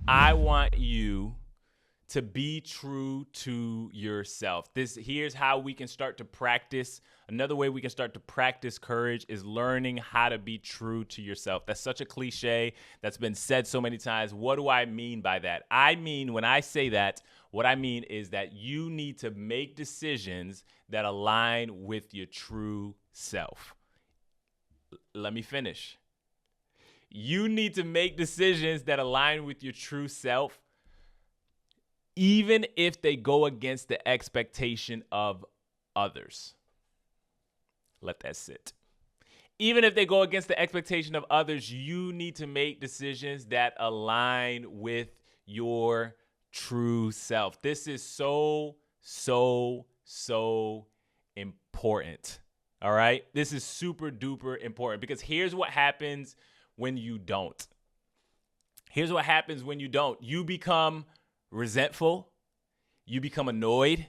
I want you to be true to yourself. Here's how we can start to practice. Another way we can start to practice courage is learning how to be true to yourself. That's such a cliche that's been said so many times. What do I mean by that? I mean, when I say that, what I mean is that you need to make decisions that align with your true self. Let me finish. You need to make decisions that align with your true self, even if they go against the expectation of others. Let that sit. Even if they go against the expectation of others, you need to make decisions that align with your true self. This is so important. All right? This is super duper important, because here's what happens when you don't. Here's what happens when you don't. You become resentful, you become annoyed,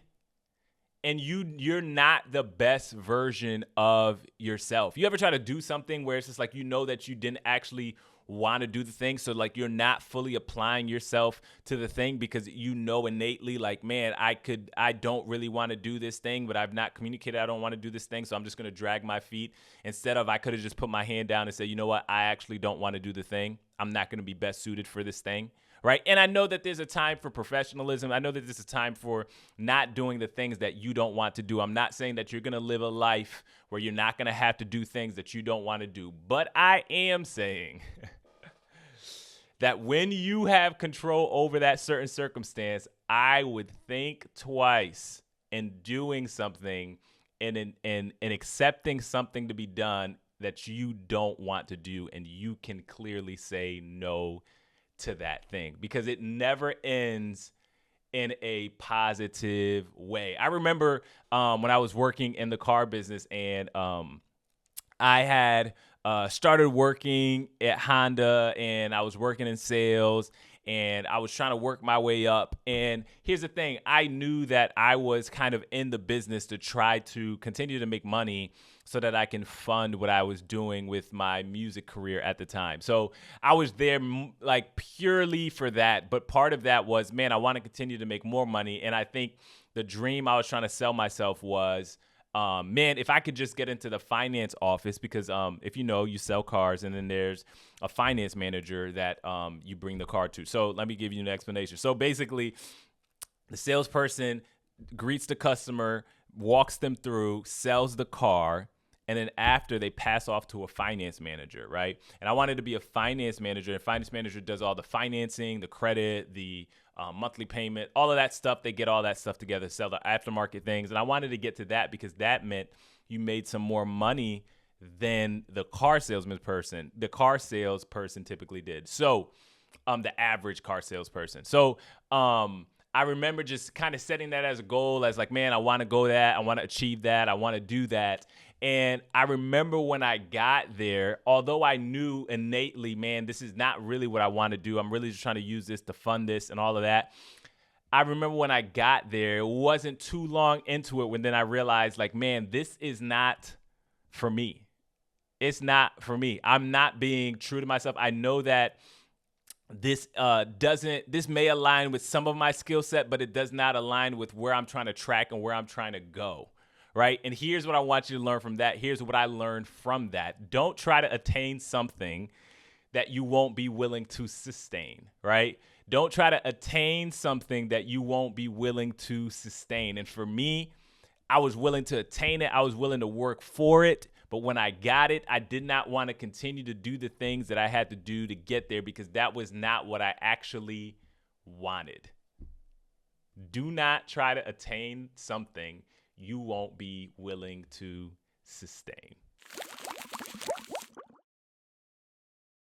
and you're not the best version of yourself. You ever try to do something where it's just like, you know that you didn't actually want to do the thing, so like you're not fully applying yourself to the thing because you know innately, like, man, I don't really want to do this thing, but I've not communicated I don't want to do this thing, so I'm just going to drag my feet, instead of I could have just put my hand down and said, you know what, I actually don't want to do the thing. I'm not going to be best suited for this thing. Right. And I know that there's a time for professionalism. I know that there's a time for not doing the things that you don't want to do. I'm not saying that you're going to live a life where you're not going to have to do things that you don't want to do. But I am saying that when you have control over that certain circumstance, I would think twice in doing something and accepting something to be done that you don't want to do, and you can clearly say no to that thing, because it never ends in a positive way. I remember when I was working in the car business, and I had started working at Honda, and I was working in sales, and I was trying to work my way up. And here's the thing. I knew that I was kind of in the business to try to continue to make money so that I can fund what I was doing with my music career at the time. So I was there like purely for that. But part of that was, man, I want to continue to make more money. And I think the dream I was trying to sell myself was, man, if I could just get into the finance office, because if you know, you sell cars, and then there's a finance manager that you bring the car to. So let me give you an explanation. So basically, the salesperson greets the customer, walks them through, sells the car, and then after, they pass off to a finance manager, right? And I wanted to be a finance manager. And finance manager does all the financing, the credit, the monthly payment, all of that stuff. They get all that stuff together, sell the aftermarket things. And I wanted to get to that because that meant you made some more money than the car salesperson typically did. So the average car salesperson. So I remember just kind of setting that as a goal, as like, man, I want to go that. I want to achieve that. I want to do that. And I remember when I got there, although I knew innately, man, this is not really what I want to do. I'm really just trying to use this to fund this and all of that. I remember when I got there, it wasn't too long into it when then I realized, like, man, this is not for me. It's not for me. I'm not being true to myself. I know that this may align with some of my skill set, but it does not align with where I'm trying to track and where I'm trying to go. Right. And here's what I want you to learn from that. Here's what I learned from that. Don't try to attain something that you won't be willing to sustain. Right. Don't try to attain something that you won't be willing to sustain. And for me, I was willing to attain it. I was willing to work for it. But when I got it, I did not want to continue to do the things that I had to do to get there, because that was not what I actually wanted. Do not try to attain something you won't be willing to sustain.